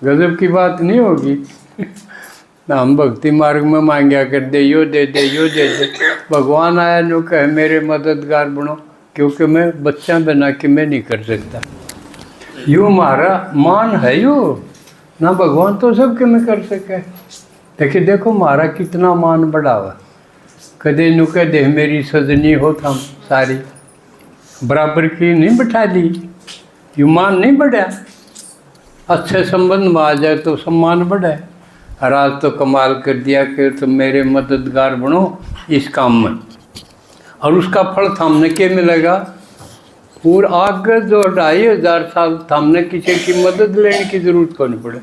गजब की बात नहीं होगी। हम भक्ति मार्ग में मांग्या कर दे, यो दे दे, यो दे दे। भगवान आया नो कहे मेरे मददगार बनो, क्योंकि मैं बच्चा बना के मैं नहीं कर सकता। यो हमारा मान है यो ना, भगवान तो सबके में कर सके। देखिए देखो हमारा कितना मान बढ़ा हुआ। कदे नु कह दे मेरी सजनी हो थम सारी, बराबर की नहीं बैठा ली, यू मान नहीं बढ़ा। अच्छे संबंध में आ जाए तो सम्मान बढ़े। और आज तो कमाल कर दिया कि तुम मेरे मददगार बनो इस काम में, और उसका फल थामने के मिलेगा। और आगे जो 2500 साल थामने किसी की मदद लेने की जरूरत को नहीं पड़े,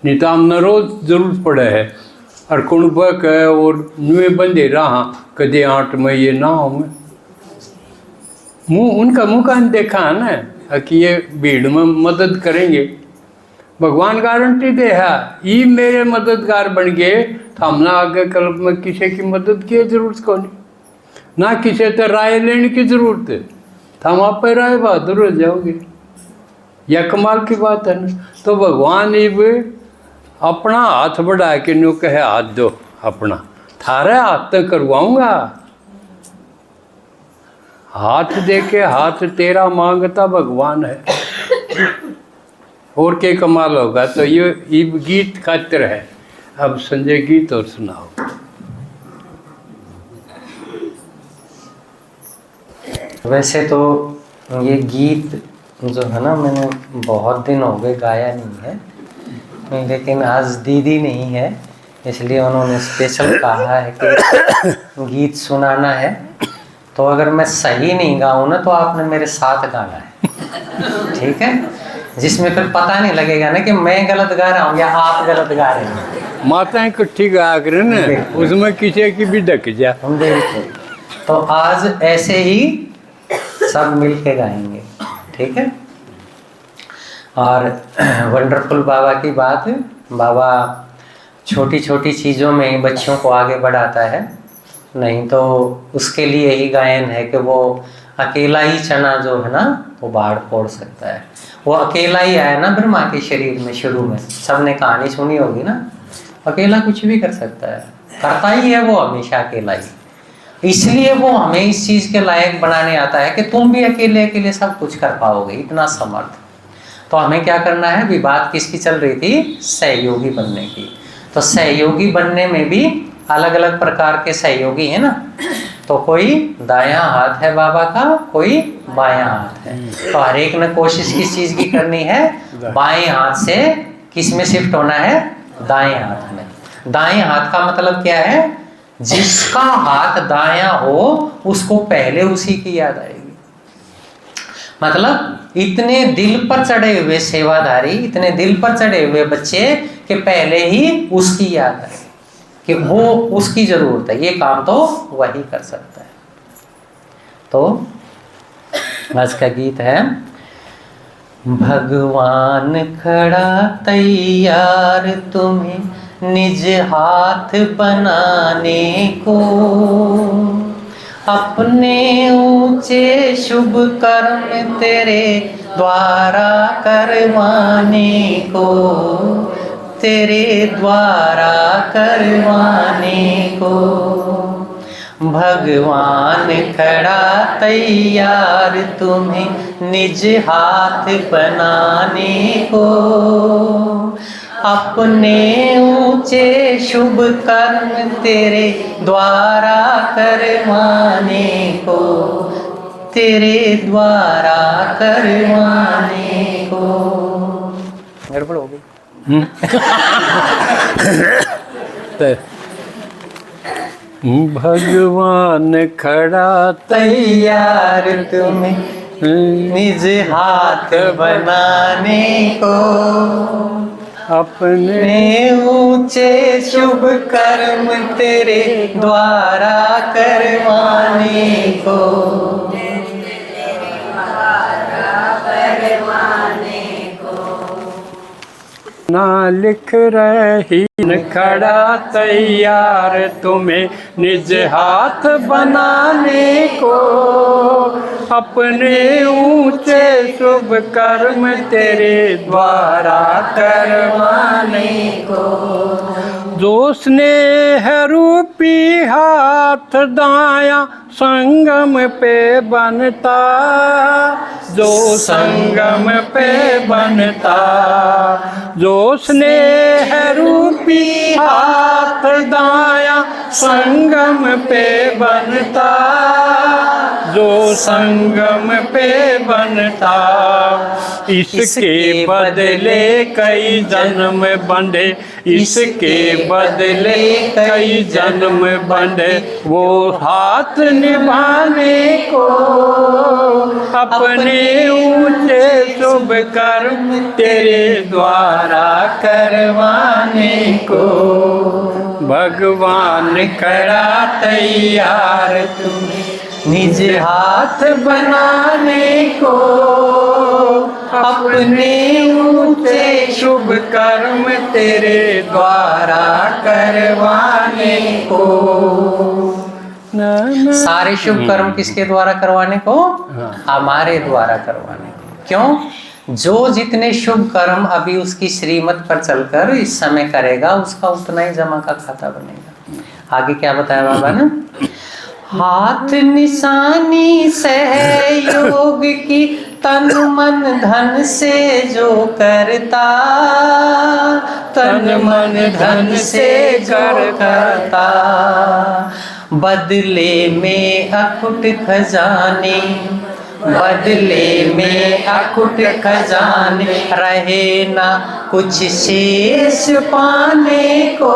नहीं तो हमने रोज जरूरत पड़े है। और कौन बक है और नुए बंदे रहा कदे 8 में ये ना हो मैं मुँह उनका मुँह का देखा है ना कि ये भीड़ में मदद करेंगे। भगवान गारंटी दे है ये मेरे मददगार बन गए तो हमने आगे कल्प में किसी की मदद की जरूरत को नहीं, ना किसी से राय लेने की जरूरत है। तो हम आप पे राय बहादुर हो जाओगे, यह कमाल की बात है ना। तो भगवान ये अपना हाथ बढ़ा के नो कहे हाथ दो अपना, थारे हाथ तक करवाऊंगा। हाथ दे के हाथ तेरा मांगता भगवान है, और क्या कमाल होगा। तो ये गीत खातिर है। अब संजय गीत और सुनाओ। वैसे तो ये गीत जो है ना मैंने बहुत दिन हो गए गाया नहीं है, लेकिन आज दीदी नहीं है इसलिए उन्होंने स्पेशल कहा है कि गीत सुनाना है। तो अगर मैं सही नहीं गाऊँ ना तो आपने मेरे साथ गाना है, ठीक है, जिसमें फिर पता नहीं लगेगा ना कि मैं गलत गा रहा हूँ या आप गलत गा रहे हैं। माताएं इकट्ठी गाया करें ना, उसमें किसी की भी ढक जा। तो आज ऐसे ही सब मिल के गाएंगे, ठीक है। और वंडरफुल बाबा की बात, बाबा छोटी छोटी चीज़ों में ही बच्चों को आगे बढ़ाता है। नहीं तो उसके लिए ही गायन है कि वो अकेला ही चना जो है ना वो बाढ़ फोड़ सकता है। वो अकेला ही आया ना ब्रह्मा के शरीर में, शुरू में सबने कहानी सुनी होगी ना, अकेला कुछ भी कर सकता है, करता ही है वो हमेशा अकेला ही। इसलिए वो हमें इस चीज़ के लायक बनाने आता है कि तुम भी अकेले अकेले सब कुछ कर पाओगे, इतना समर्थ। तो हमें क्या करना है, अभी बात किसकी चल रही थी, सहयोगी बनने की। तो सहयोगी बनने में भी अलग अलग प्रकार के सहयोगी है ना। तो कोई दायां हाथ है बाबा का, कोई बायां हाथ है। तो हर एक ने कोशिश किस चीज की करनी है, बाएं हाथ से किस में शिफ्ट होना है, दाएं हाथ में। दाएं हाथ का मतलब क्या है, जिसका हाथ दायां हो उसको पहले उसी की याद आएगी। मतलब इतने दिल पर चढ़े हुए सेवाधारी, इतने दिल पर चढ़े हुए बच्चे कि पहले ही उसकी याद आए कि वो उसकी जरूरत है, ये काम तो वही कर सकता है। तो आज का गीत है, भगवान खड़ा तैयार तुम्हें निज हाथ बनाने को, अपने ऊंचे शुभ कर्म तेरे द्वारा करवाने को, तेरे द्वारा करवाने को। भगवान खड़ा तैयार तुम्हें निज हाथ बनाने को, अपने ऊंचे शुभ कर्म तेरे द्वारा करवाने को, तेरे द्वारा करवाने को। गड़बड़ हो गई। भगवान खड़ा तैयार तुम्हें निज हाथ बनाने को, अपने ऊंचे शुभ कर्म तेरे द्वारा करवाने को, ना लिख रही खड़ा तैयार तुम्हें निज हाथ बनाने को, अपने ऊंचे शुभ कर्म तेरे द्वारा करवाने को। जो स्नेह रूपी हाथ दाया संगम पे बनता, जो संगम पे बनता, जो स्नेह रूपी हाथ दाया संगम पे बनता, जो संगम पे बनता, इसके बदले कई जन्म बंधे, इसके बदले कई जन्म बंधे, वो हाथ निभाने को, अपने ऊंचे शुभ कर्म तेरे द्वारा करवाने को। भगवान खड़ा तैयार तुम्हें निज हाथ बनाने को, अपने ऊंचे शुभ कर्म तेरे द्वारा करवाने को। सारे शुभ कर्म किसके द्वारा करवाने को? हमारे द्वारा करवाने को। क्यों? जो जितने शुभ कर्म अभी उसकी श्रीमत पर चलकर इस समय करेगा, उसका उतना ही जमा का खाता बनेगा। आगे क्या बताया बाबा ने? हाथ निशानी सहयोग की तन मन धन से जो करता, तन मन धन से जो करता, बदले में अकुट खजाने, बदले में अकुट खजाने, रहे ना कुछ शेष पाने को,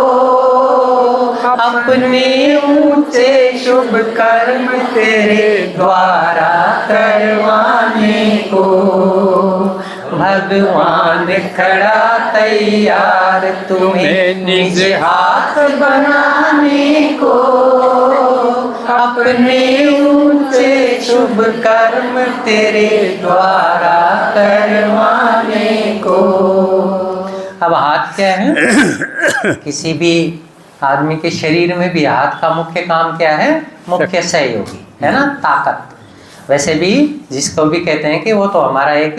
अपने ऊंचे शुभ कर्म तेरे द्वारा करवाने को। भगवान खड़ा तैयार तुम्हें निज हाथ बनाने को, अपने ऊंचे शुभ कर्म तेरे द्वारा करवाने को। अब हाथ क्या है? किसी भी आदमी के शरीर में भी हाथ का मुख्य काम क्या है? मुख्य सहयोगी है ना, ताकत। वैसे भी जिसको भी कहते हैं कि वो तो हमारा एक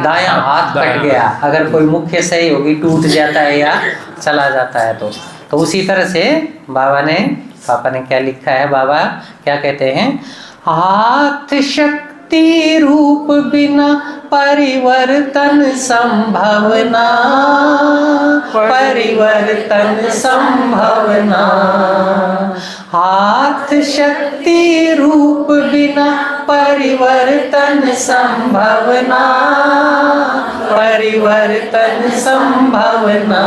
दायां हाथ कट गया, अगर कोई मुख्य सहयोगी टूट जाता है या चला जाता है तो उसी तरह से बाबा ने, पापा ने क्या लिखा है, बाबा क्या कहते हैं? हाथ शक्ति रूप बिना परिवर्तन संभावना, परिवर्तन संभावना। हाथ शक्ति रूप बिना परिवर्तन संभावना, परिवर्तन संभावना।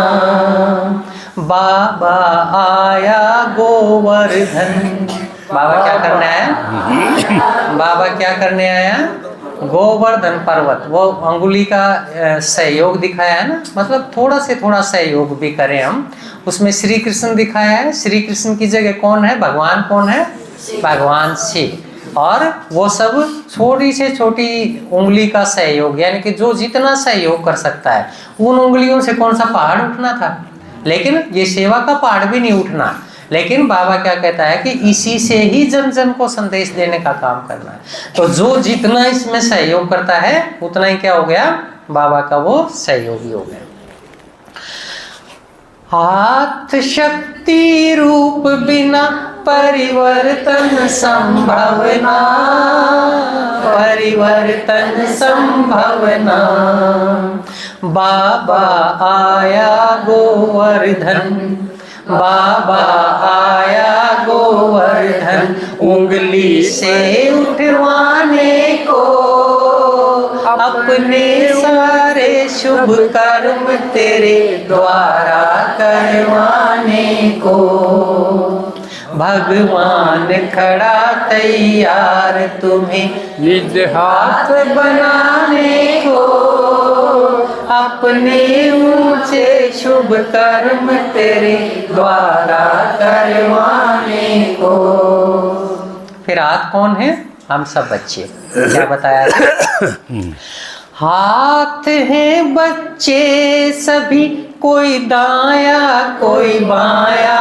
बाबा आया गोवर्धन। बाबा क्या करने आया? बाबा क्या करने आया? गोवर्धन पर्वत, वो अंगुली का सहयोग दिखाया है ना, मतलब थोड़ा से थोड़ा सहयोग भी करें हम। उसमें श्री कृष्ण दिखाया है। श्री कृष्ण की जगह कौन है? भगवान कौन है? भगवान शिव। और वो सब छोटी से छोटी उंगली का सहयोग, यानी कि जो जितना सहयोग कर सकता है, उन उंगलियों से कौन सा पहाड़ उठना था। लेकिन ये सेवा का पहाड़ भी नहीं उठना, लेकिन बाबा क्या कहता है कि इसी से ही जन जन को संदेश देने का काम करना है। तो जो जितना इसमें सहयोग करता है उतना ही क्या हो गया? बाबा का वो सहयोगी हो गया। हाथ शक्ति रूप बिना परिवर्तन संभावना, परिवर्तन संभावना। बाबा आया गोवर्धन, बाबा आया गोवर्धन, उंगली से उठवाने को, अपने सारे शुभ कर्म तेरे द्वारा करवाने को। भगवान खड़ा तैयार तुम्हें निज हाथ बनाने को, अपने ऊंचे शुभ कर्म तेरे द्वारा करवाने को। फिर हाथ कौन है? हम सब बच्चे। क्या बताया? हाथ हैं बच्चे सभी, कोई दाया कोई बाया,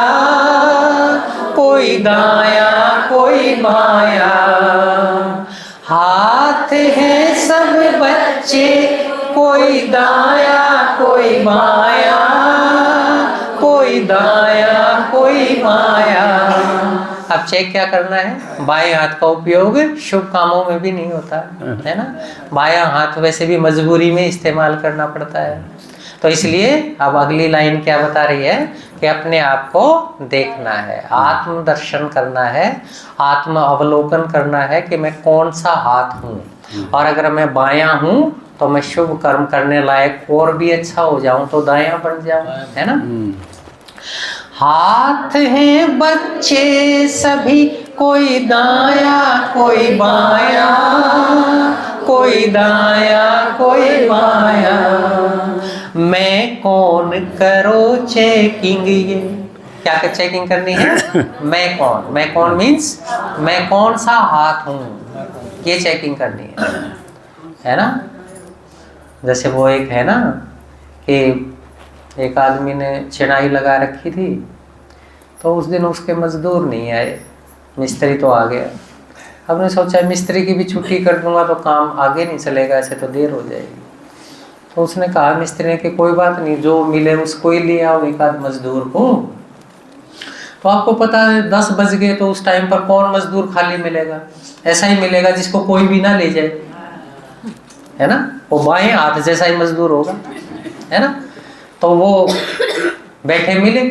कोई दाया कोई बाया। हाथ हैं सब बच्चे, कोई दाया कोई बाया, कोई दाया कोई बाया। अब चेक क्या करना है, बाएं हाथ का उपयोग शुभ कामों में भी नहीं होता है ना। बायां हाथ वैसे भी मजबूरी में इस्तेमाल करना पड़ता है। तो इसलिए अब अगली लाइन क्या बता रही है कि अपने आप को देखना है, आत्म दर्शन करना है, आत्म अवलोकन करना है कि मैं कौन सा हाथ हूँ, और अगर मैं बायां हूँ तो मैं शुभ कर्म करने लायक और भी अच्छा हो जाऊं तो दायां बन जाऊं, है ना। हाथ हैं बच्चे सभी, कोई दाया कोई बाया, कोई दाया कोई बाया। मैं कौन करो चेकिंग, ये क्या चेकिंग करनी है, मैं कौन मीन्स मैं कौन सा हाथ हूँ, ये चेकिंग करनी है ना। जैसे वो एक है ना कि एक आदमी ने चिनाई लगा रखी थी, तो उस दिन उसके मजदूर नहीं आए, मिस्त्री तो आ गया। अब ने सोचा मिस्त्री की भी छुट्टी कर दूंगा तो काम आगे नहीं चलेगा, ऐसे तो देर हो जाएगी। तो उसने कहा मिस्त्री ने कि कोई बात नहीं, जो मिले उसको ही ले आओ, एक आध मजदूर को। तो आपको पता है 10 बज गए तो उस टाइम पर कौन मजदूर खाली मिलेगा, ऐसा ही मिलेगा जिसको कोई भी ना ले जाए, है ना। वो बाएं हाथ जैसा ही मजदूर होगा, है ना। तो वो बैठे मिले।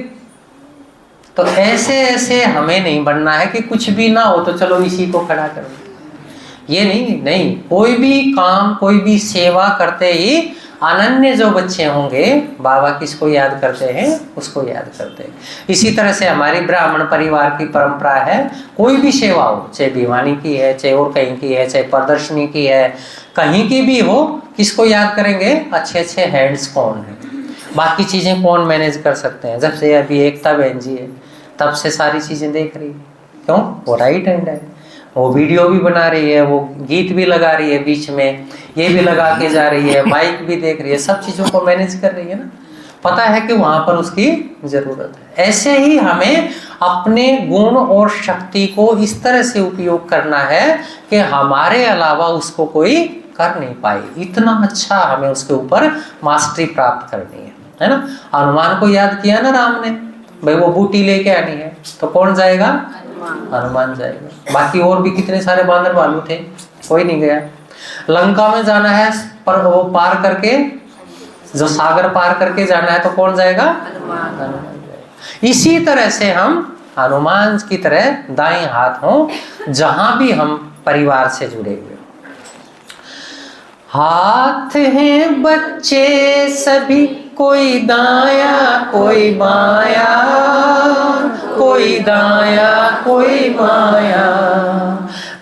तो ऐसे ऐसे हमें नहीं बनना है कि कुछ भी ना हो तो चलो इसी को खड़ा करो, ये नहीं, कोई भी काम कोई भी सेवा करते ही अनन्य जो बच्चे होंगे, बाबा किसको याद करते हैं, उसको याद करते हैं। इसी तरह से हमारी ब्राह्मण परिवार की परंपरा है, कोई भी सेवा हो, चाहे भिवानी की है, चाहे और कहीं की है, चाहे प्रदर्शनी की है, कहीं की भी हो, किसको याद करेंगे, अच्छे अच्छे हैंड्स कौन है, बाकी चीजें कौन मैनेज कर सकते हैं। जब से अभी एकता बहन जी है तब से सारी चीजें देख रही है, क्यों, वो राइट हैंड है, वो वीडियो भी बना रही है, वो गीत भी लगा रही है, बीच में ये भी लगा के जा रही है, माइक भी देख रही है, सब चीजों को मैनेज कर रही है ना। पता है कि वहां पर उसकी जरूरत है। ऐसे ही हमें अपने गुण और शक्ति को इस तरह से उपयोग करना है कि हमारे अलावा उसको कोई कर नहीं पाए, इतना अच्छा हमें उसके ऊपर मास्टरी प्राप्त करनी है ना। हनुमान को याद किया ना राम ने, भाई वो बूटी लेके आनी है, तो कौन जाएगा, हनुमान जाएगा। बाकी और भी कितने सारे बांदर भालू थे, कोई नहीं गया। लंका में जाना है, पर वो पार करके, जो सागर पार करके जाना है, तो कौन जाएगा, हनुमान जाएगा। इसी तरह से हम हनुमान की तरह दाएं हाथ हों जहां भी हम परिवार से जुड़े हुए। हाथ हैं बच्चे सभी, कोई दाया कोई बाया, कोई दाया कोई बाया।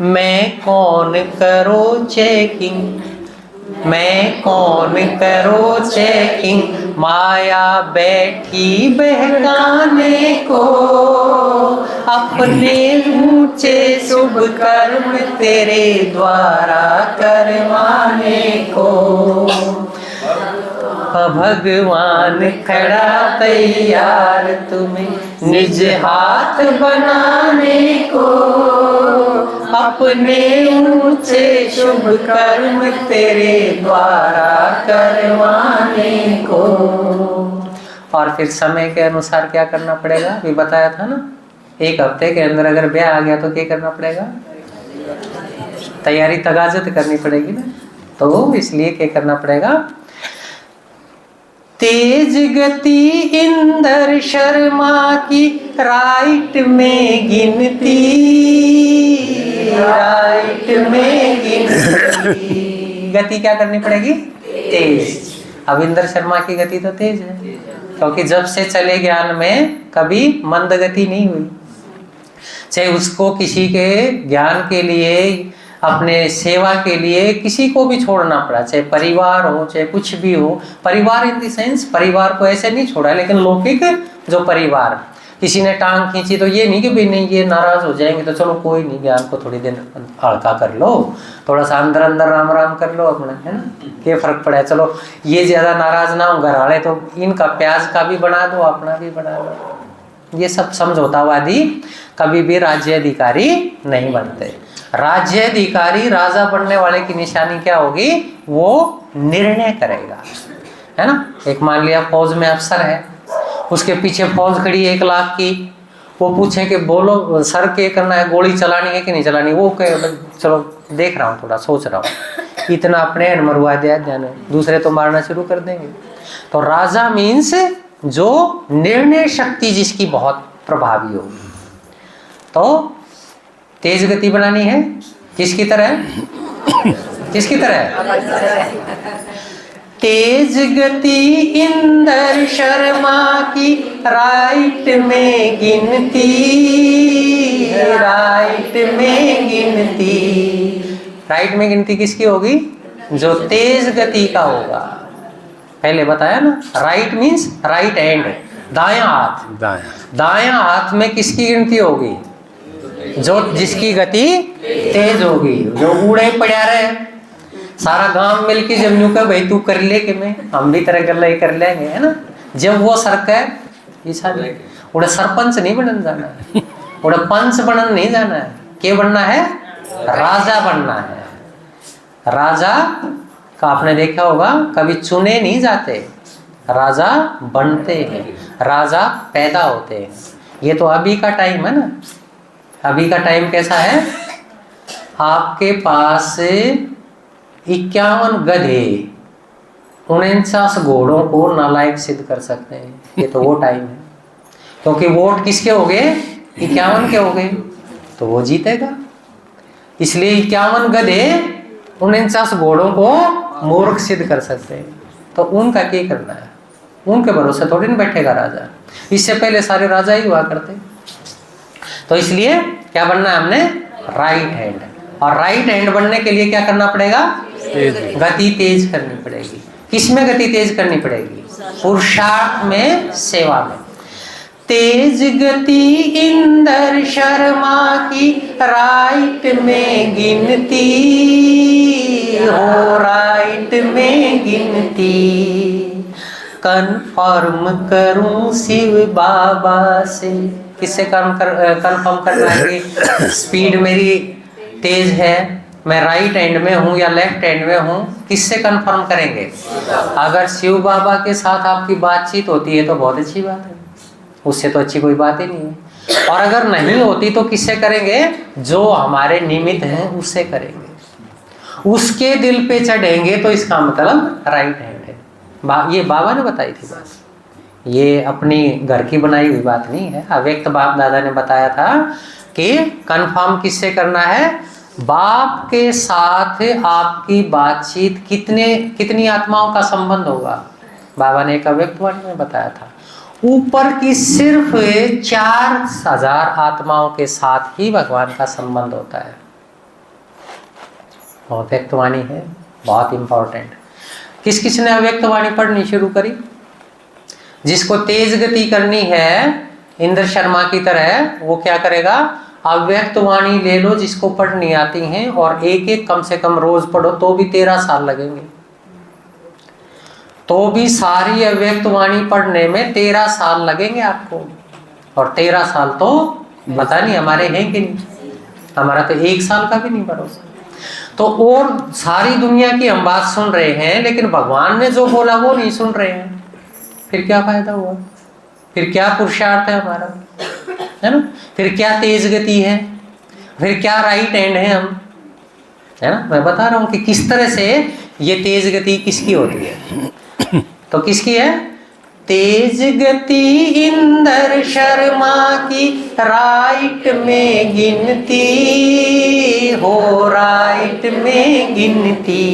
मैं कौन करो चेकिंग, मैं कौन करो चेकिंग, माया बैठी बहकाने को, अपने ऊंचे शुभ कर्म तेरे द्वारा करवाने को। भगवान खड़ा तैयार तुम्हें निज हाथ बनाने को, अपने ऊंचे शुभ कर्म तेरे द्वारा करवाने को। और फिर समय के अनुसार क्या करना पड़ेगा, भी बताया था ना, 1 हफ्ते के अंदर अगर ब्याह आ गया तो क्या करना पड़ेगा, तैयारी तगाजत करनी पड़ेगी ना। तो इसलिए क्या करना पड़ेगा, तेज गति इंदर शर्मा की राइट में गिनती, राइट में गिनती। गति क्या करनी पड़ेगी, तेज। अब इंदर शर्मा की गति तो तेज है, क्योंकि जब से चले ज्ञान में कभी मंद गति नहीं हुई। चाहे उसको किसी के ज्ञान के लिए, अपने सेवा के लिए किसी को भी छोड़ना पड़ा, चाहे परिवार हो चाहे कुछ भी हो, परिवार इन द सेंस परिवार को ऐसे नहीं छोड़ा, लेकिन लौकिक जो परिवार, किसी ने टांग खींची तो ये नहीं कि भाई नहीं ये नाराज हो जाएंगे तो चलो कोई नहीं, ज्ञान को थोड़ी देर हल्का कर लो, थोड़ा सा अंदर अंदर राम राम कर लो अपना, है ना, क्या फर्क पड़ा है। चलो ये ज्यादा नाराज ना हो घर वाले तो इनका प्याज का भी बना दो, अपना भी बना दो। ये सब समझौतावादी कभी भी राज्य अधिकारी नहीं बनते। राज्य अधिकारी राजा बनने वाले की निशानी क्या होगी, वो निर्णय करेगा, है ना। एक मान लिया फौज में अफसर है, उसके पीछे फौज खड़ी है 1 लाख की, वो पूछे कि बोलो सर क्या करना है, गोली चलानी है कि नहीं चलानी, वो कहे चलो देख रहा हूँ, थोड़ा सोच रहा हूँ, इतना अपने एंड मरवा दिया जाने, दूसरे तो मारना शुरू कर देंगे। तो राजा मीन्स जो निर्णय शक्ति जिसकी बहुत प्रभावी होगी। तो तेज गति बनानी है किसकी तरह, किसकी तरह, तेज गति इंदर शर्मा की राइट में गिनती, राइट में गिनती। राइट में गिनती किसकी होगी, जो तेज गति का होगा। पहले बताया ना, राइट मीन्स राइट हैंड, दायां हाथ, दायां हाथ में किसकी गिनती होगी, जो जिसकी गति तेज होगी। जो उड़े पड़ा रहे सारा गांव मिलके जब न्यू का भाई तू कर ले कि मैं हम भी तरह गल्ला ही कर लेंगे, है ना। जब वो सरकार उड़े सरपंच नहीं बनन जाना है, उड़े पंच बनन नहीं जाना है, क्या बनना है, राजा बनना है। राजा का आपने देखा होगा कभी चुने नहीं जाते, राजा बनते हैं, राजा पैदा होते हैं। ये तो अभी का टाइम है ना। अभी का टाइम कैसा है, आपके पास 51 गधे 49 घोड़ों को नालायक सिद्ध कर सकते हैं। ये तो वो टाइम है, क्योंकि वोट किसके हो गए, 51 के हो गए, तो वो जीतेगा। इसलिए 51 गधे 49 घोड़ों को मूर्ख सिद्ध कर सकते हैं। तो उनका क्या करना है, उनके भरोसे थोड़ी नहीं बैठेगा राजा। इससे पहले सारे राजा ही हुआ करते। तो इसलिए क्या बनना है हमने, राइट हैंड। और राइट हैंड बनने के लिए क्या करना पड़ेगा, गति तेज करनी पड़ेगी। किसमें गति तेज करनी पड़ेगी, पुरुषार्थ में, सेवा में। तेज गति इंदर शर्मा की राइट में गिनती हो, राइट में गिनती। कन्फर्म करूं शिव बाबा से, किससे कन्फर्म करना है कि स्पीड मेरी तेज है, मैं राइट हैंड में हूँ या लेफ्ट हैंड में हूँ, किससे कन्फर्म करेंगे। अगर शिव बाबा के साथ आपकी बातचीत होती है तो बहुत अच्छी बात है, उससे तो अच्छी कोई बात ही नहीं है। और अगर नहीं होती तो किससे करेंगे, जो हमारे निमित्त हैं उससे करेंगे। उसके दिल पे चढ़ेंगे तो इसका मतलब राइट हैंड है। ये बाबा ने बताई थी बात, ये अपनी घर की बनाई हुई बात नहीं है। अव्यक्त बाप दादा ने बताया था कि कन्फर्म किससे करना है, बाप के साथ आपकी बातचीत कितनी आत्माओं का संबंध होगा। बाबा ने एक अव्यक्त वाणी में बताया था, ऊपर की सिर्फ 4000 आत्माओं के साथ ही भगवान का संबंध होता है। अव्यक्त वाणी है, बहुत इंपॉर्टेंट। किस किस ने अव्यक्त वाणी पढ़नी शुरू करी, जिसको तेज गति करनी है इंद्र शर्मा की तरह, वो क्या करेगा, अव्यक्त वाणी ले लो जिसको पढ़नी आती हैं, और एक एक कम से कम रोज पढ़ो तो भी 13 साल लगेंगे। तो भी सारी अव्यक्त वाणी पढ़ने में 13 साल लगेंगे आपको। और 13 साल तो पता नहीं हमारे हैं कि नहीं, हमारा तो 1 साल का भी नहीं भरोसा। तो और सारी दुनिया की हम बात सुन रहे हैं, लेकिन भगवान ने जो बोला वो नहीं सुन रहे हैं, फिर क्या फायदा हुआ, फिर क्या पुरुषार्थ है हमारा, है ना। फिर क्या तेज गति है, फिर क्या राइट हैंड है हम, है ना। मैं बता रहा हूं कि किस तरह से ये तेज गति किसकी होती है। तो किसकी है, तेज गति इंदर शर्मा की राइट में गिनती हो, राइट में गिनती।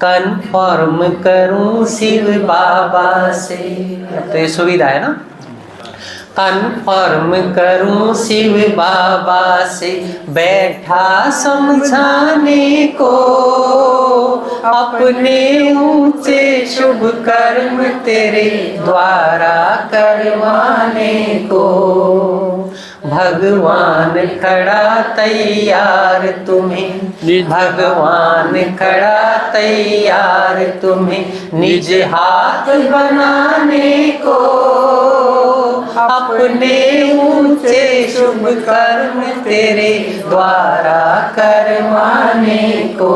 कन्फर्म करूं शिव बाबा से, अब तो ये सुविधा है ना। कन्फर्म करूं शिव बाबा से बैठा समझाने को, अपने ऊंचे शुभ कर्म तेरे द्वारा करवाने को। भगवान खड़ा तैयार तुम्हें, भगवान खड़ा तैयार तुम्हें निज हाथ बनाने को, अपने ऊंचे शुभ कर्म तेरे द्वारा करवाने को।